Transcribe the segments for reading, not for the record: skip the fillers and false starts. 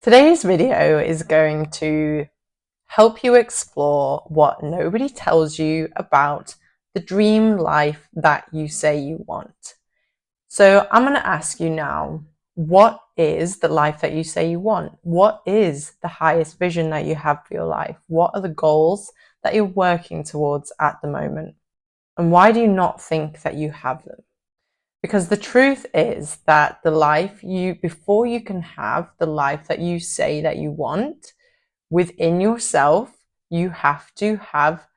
Today's video is going to help you explore what nobody tells you about the dream life that you say you want. So I'm going to ask you now, what is the life that you say you want? What is the highest vision that you have for your life? What are the goals that you're working towards at the moment? And why do you not think that you have them? Because the truth is that before you can have the life that you say that you want within yourself, you have to have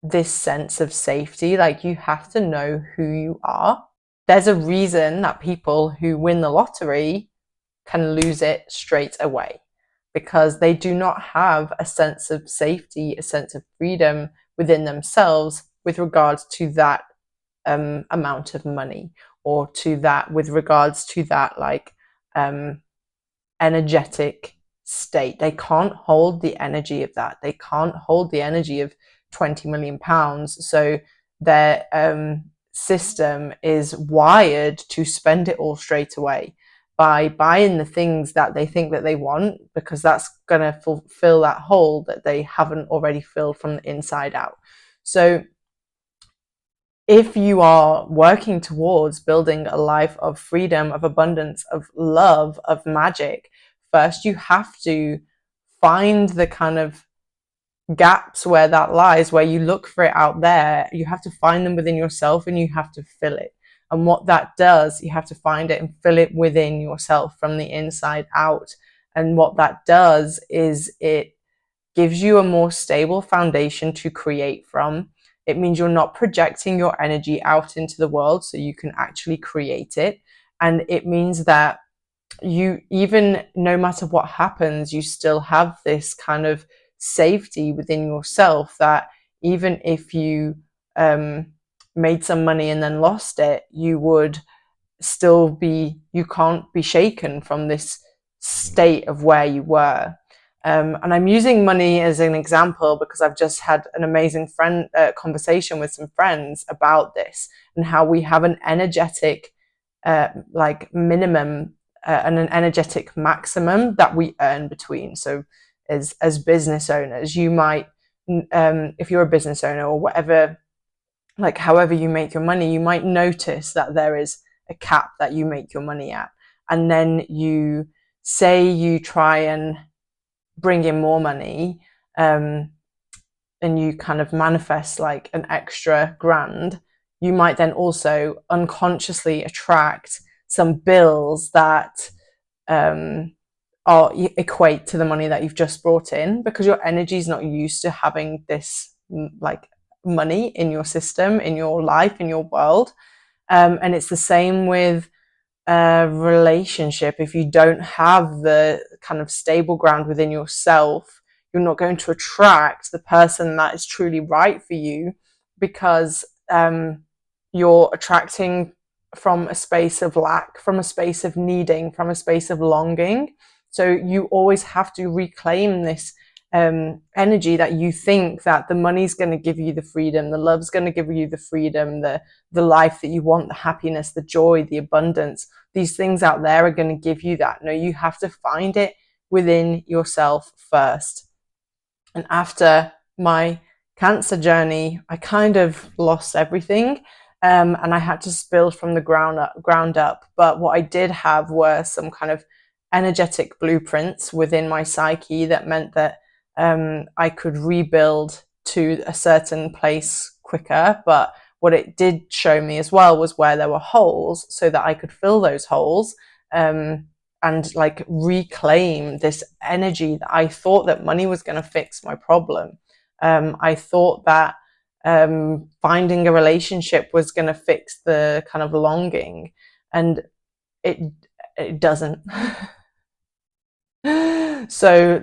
this sense of safety. Like, you have to know who you are. There's a reason that people who win the lottery can lose it straight away, because they do not have a sense of safety, a sense of freedom within themselves with regards to that amount of money, or to that with regards to that energetic state. They can't hold the energy of that. They can't hold the energy of 20 million pounds. So their system is wired to spend it all straight away by buying the things that they think that they want, because that's going to fulfill that hole that they haven't already filled from the inside out. So if you are working towards building a life of freedom, of abundance, of love, of magic, first you have to find the kind of gaps where that lies, where you look for it out there. You have to find them within yourself and you have to fill it. And what that does, you have to find it and fill it within yourself from the inside out. And what that does is it gives you a more stable foundation to create from. It means you're not projecting your energy out into the world, so you can actually create it. And it means that you, even no matter what happens, you still have this kind of safety within yourself, that even if you made some money and then lost it, you would still be, you can't be shaken from this state of where you were. And I'm using money as an example because I've just had an amazing conversation with some friends about this, and how we have an energetic minimum and an energetic maximum that we earn between. So as business owners, you might, if you're a business owner or whatever, like however you make your money, you might notice that there is a cap that you make your money at. And then you say you try and bring in more money, and you kind of manifest like an extra grand. You might then also unconsciously attract some bills that equate to the money that you've just brought in, because your energy is not used to having this like money in your system, in your life, in your world. And it's the same with a relationship. If you don't have the kind of stable ground within yourself, you're not going to attract the person that is truly right for you, because you're attracting from a space of lack, from a space of needing, from a space of longing. So you always have to reclaim this energy that you think that the money's going to give you the freedom, the love's going to give you the freedom, the life that you want, the happiness, the joy, the abundance. These things out there are going to give you that. No, you have to find it within yourself first. And after my cancer journey, I kind of lost everything, and I had to build from the ground up. But what I did have were some kind of energetic blueprints within my psyche that meant that I could rebuild to a certain place quicker. But what it did show me as well was where there were holes, so that I could fill those holes, and like reclaim this energy that I thought that money was going to fix my problem. I thought that finding a relationship was going to fix the kind of longing, and it doesn't. So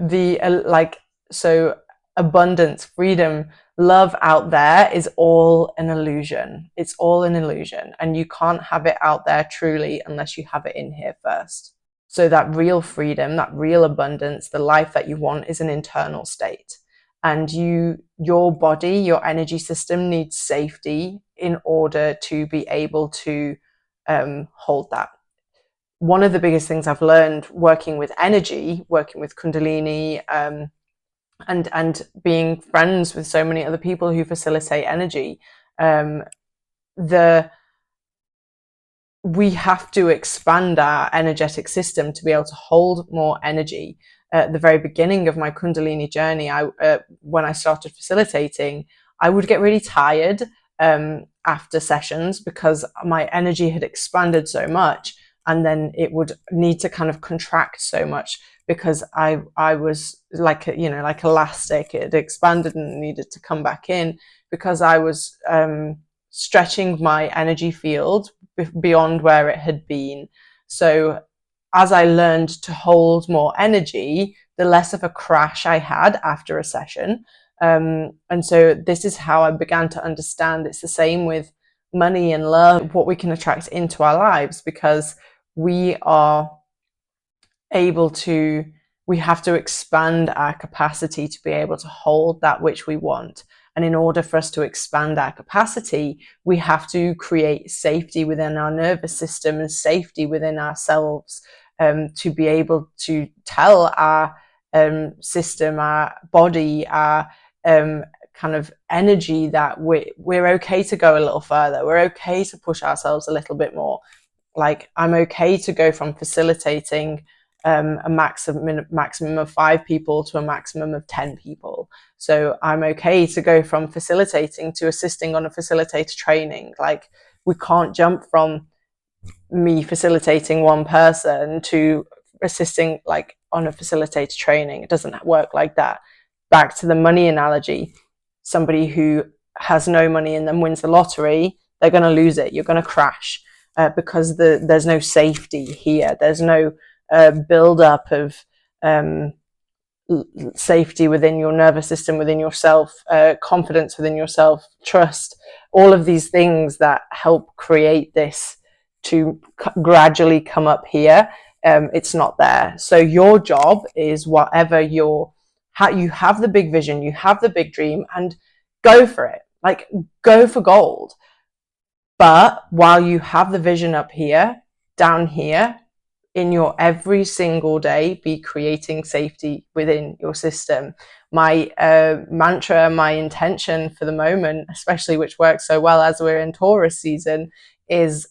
abundance, freedom, love out there is all an illusion. It's all an illusion, and you can't have it out there truly unless you have it in here first. So that real freedom, that real abundance, the life that you want, is an internal state. And your body, your energy system needs safety in order to be able to hold that. one of the biggest things I've learned working with energy, working with Kundalini, and being friends with so many other people who facilitate energy, we have to expand our energetic system to be able to hold more energy. At the very beginning of my Kundalini journey, when I started facilitating, I would get really tired after sessions because my energy had expanded so much, and then it would need to kind of contract so much because I was like like elastic. It had expanded and needed to come back in because I was stretching my energy field beyond where it had been. So as I learned to hold more energy, the less of a crash I had after a session. And so this is how I began to understand it's the same with money and love, what we can attract into our lives, because we are able to, we have to expand our capacity to be able to hold that which we want. And in order for us to expand our capacity, we have to create safety within our nervous system and safety within ourselves, to be able to tell our system, our body, our kind of energy that we're okay to go a little further. We're okay to push ourselves a little bit more. Like, I'm okay to go from facilitating a maximum of 5 people to a maximum of 10 people. So I'm okay to go from facilitating to assisting on a facilitator training. Like, we can't jump from me facilitating one person to assisting like on a facilitator training. It doesn't work like that. Back to the money analogy, somebody who has no money and then wins the lottery, they're going to lose it. You're going to crash because there's no safety here. There's no build up of safety within your nervous system, within yourself, confidence within yourself, trust, all of these things that help create this to gradually come up here. It's not there. So your job is whatever you have the big vision, you have the big dream, and go for it. Like, go for gold. But while you have the vision up here, down here, in your every single day, be creating safety within your system. My mantra, my intention for the moment, especially which works so well as we're in Taurus season, is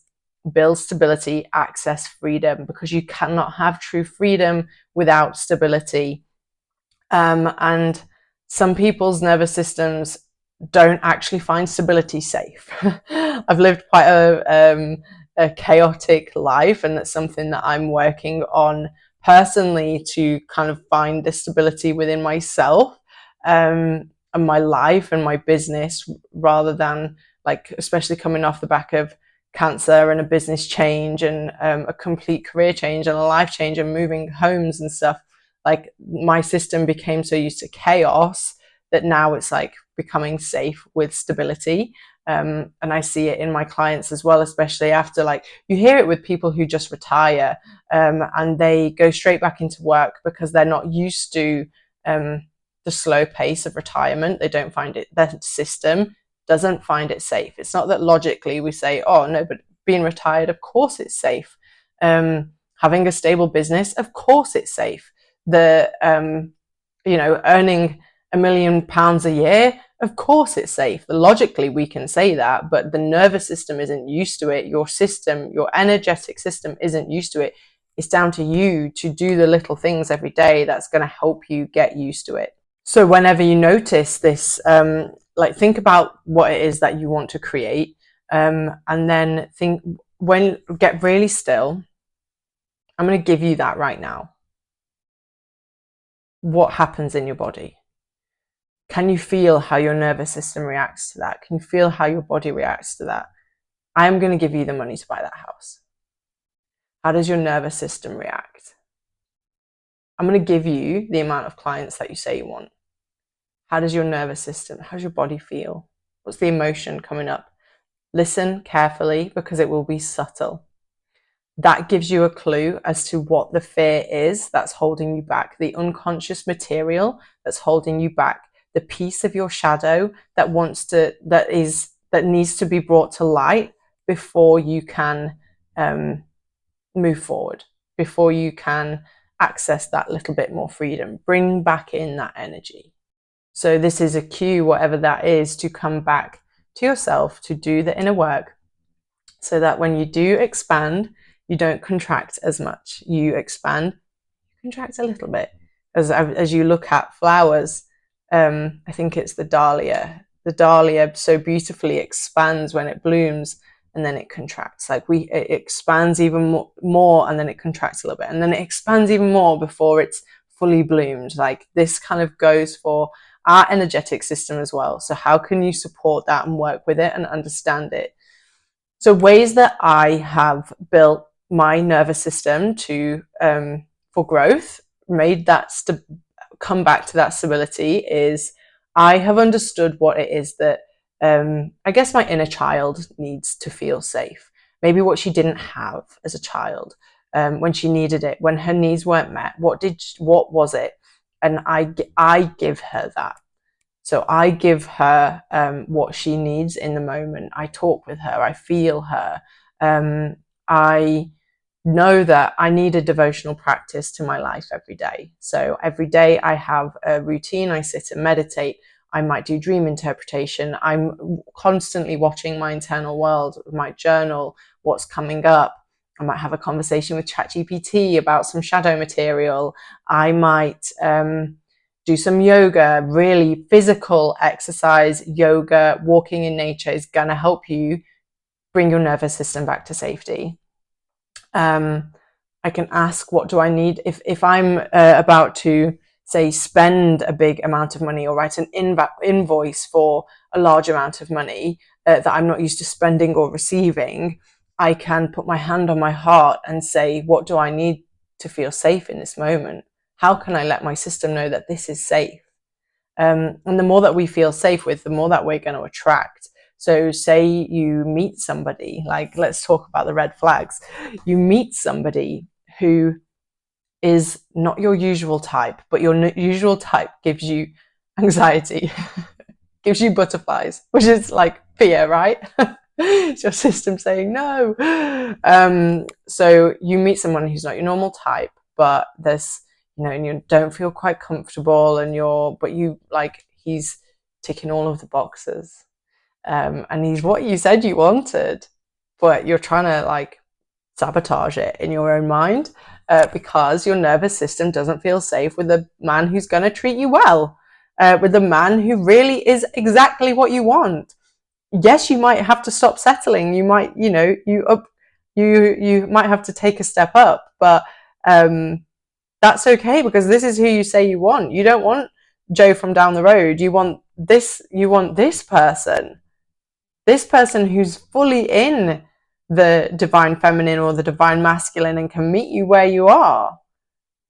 build stability, access freedom, because you cannot have true freedom without stability. And some people's nervous systems don't actually find stability safe. I've lived quite a chaotic life, and that's something that I'm working on personally to kind of find the stability within myself, and my life and my business, rather than, like, especially coming off the back of cancer and a business change and a complete career change and a life change and moving homes and stuff. Like, my system became so used to chaos that now it's like becoming safe with stability. And I see it in my clients as well, especially after, like, you hear it with people who just retire and they go straight back into work because they're not used to the slow pace of retirement. They don't find it, their system doesn't find it safe. It's not that logically we say, oh no, but being retired, of course it's safe. Having a stable business, of course it's safe. Earning £1 million a year, of course it's safe. Logically we can say that, but the nervous system isn't used to it. Your system, your energetic system isn't used to it. It's down to you to do the little things every day that's going to help you get used to it. So whenever you notice this, think about what it is that you want to create, and then get really still. I'm going to give you that right now. What happens in your body? Can you feel how your nervous system reacts to that? Can you feel how your body reacts to that? I'm going to give you the money to buy that house. How does your nervous system react? I'm going to give you the amount of clients that you say you want. How does your nervous system, how does your body feel? What's the emotion coming up? Listen carefully, because it will be subtle. That gives you a clue as to what the fear is that's holding you back, the unconscious material that's holding you back, the piece of your shadow that needs to be brought to light before you can move forward, before you can access that little bit more freedom. Bring back in that energy. So this is a cue, whatever that is, to come back to yourself, to do the inner work, so that when you do expand, you don't contract as much. You expand, contract a little bit. As you look at flowers, I think it's the dahlia. The dahlia so beautifully expands when it blooms, and then it contracts. Like it expands even more, and then it contracts a little bit, and then it expands even more before it's fully bloomed. Like this kind of goes for our energetic system as well. So how can you support that and work with it and understand it? So ways that I have built my nervous system to for growth, made that come back to that stability, is I have understood what it is that I guess my inner child needs to feel safe. Maybe what she didn't have as a child, when she needed it, when her needs weren't met. What was it? And I give her that. So I give her what she needs in the moment. I talk with her. I feel her. I know that I need a devotional practice to my life every day. So every day I have a routine. I sit and meditate. I might do dream interpretation. I'm constantly watching my internal world, my journal, what's coming up. I might have a conversation with ChatGPT about some shadow material. I might do some yoga, really physical exercise. Yoga, walking in nature is going to help you bring your nervous system back to safety. I can ask, what do I need? If I'm about to, say, spend a big amount of money or write an invoice for a large amount of money that I'm not used to spending or receiving, I can put my hand on my heart and say, what do I need to feel safe in this moment? How can I let my system know that this is safe? And the more that we feel safe with, the more that we're going to attract. So say you meet somebody, like, let's talk about the red flags. You meet somebody who is not your usual type, but your usual type gives you anxiety, gives you butterflies, which is like fear, right? It's your system saying no. So you meet someone who's not your normal type, but there's, and you don't feel quite comfortable, but you like, he's ticking all of the boxes. And he's what you said you wanted, but you're trying to like sabotage it in your own mind because your nervous system doesn't feel safe with a man who's going to treat you well, with a man who really is exactly what you want. Yes, you might have to stop settling. You might, you might have to take a step up, but that's okay, because this is who you say you want. You don't want Joe from down the road. You want this person who's fully in the divine feminine or the divine masculine and can meet you where you are.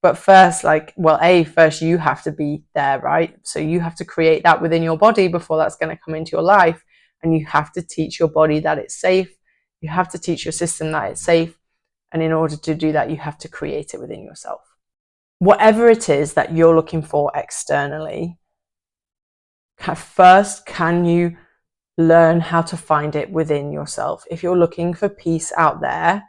But first, first you have to be there, right? So you have to create that within your body before that's going to come into your life. And you have to teach your body that it's safe. You have to teach your system that it's safe. And in order to do that, you have to create it within yourself. Whatever it is that you're looking for externally, first, can you learn how to find it within yourself? If you're looking for peace out there,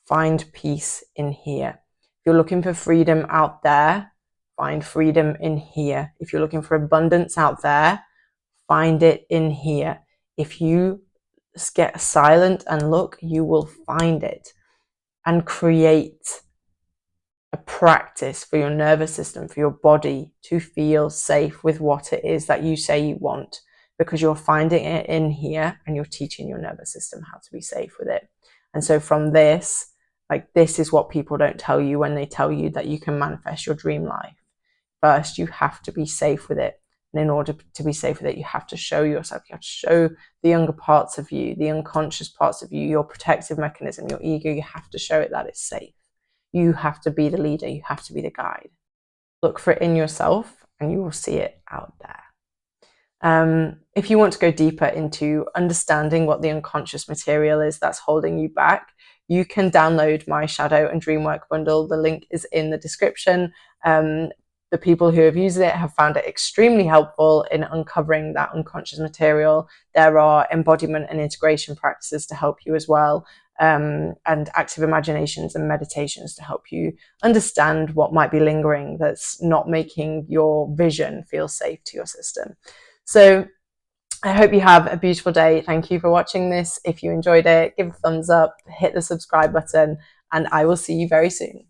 find peace in here. If you're looking for freedom out there, find freedom in here. If you're looking for abundance out there, find it in here. If you get silent and look, you will find it. And create a practice for your nervous system, for your body to feel safe with what it is that you say you want, because you're finding it in here and you're teaching your nervous system how to be safe with it. And so from this, this is what people don't tell you when they tell you that you can manifest your dream life. First, you have to be safe with it. And in order to be safe with it, you have to show yourself. You have to show the younger parts of you, the unconscious parts of you, your protective mechanism, your ego. You have to show it that it's safe. You have to be the leader. You have to be the guide. Look for it in yourself and you will see it out there. If you want to go deeper into understanding what the unconscious material is that's holding you back, you can download my Shadow and Dream Work bundle. The link is in the description. The people who have used it have found it extremely helpful in uncovering that unconscious material. There are embodiment and integration practices to help you as well. and active imaginations and meditations to help you understand what might be lingering that's not making your vision feel safe to your system. So I hope you have a beautiful day. Thank you for watching this. If you enjoyed it, give a thumbs up, hit the subscribe button, and I will see you very soon.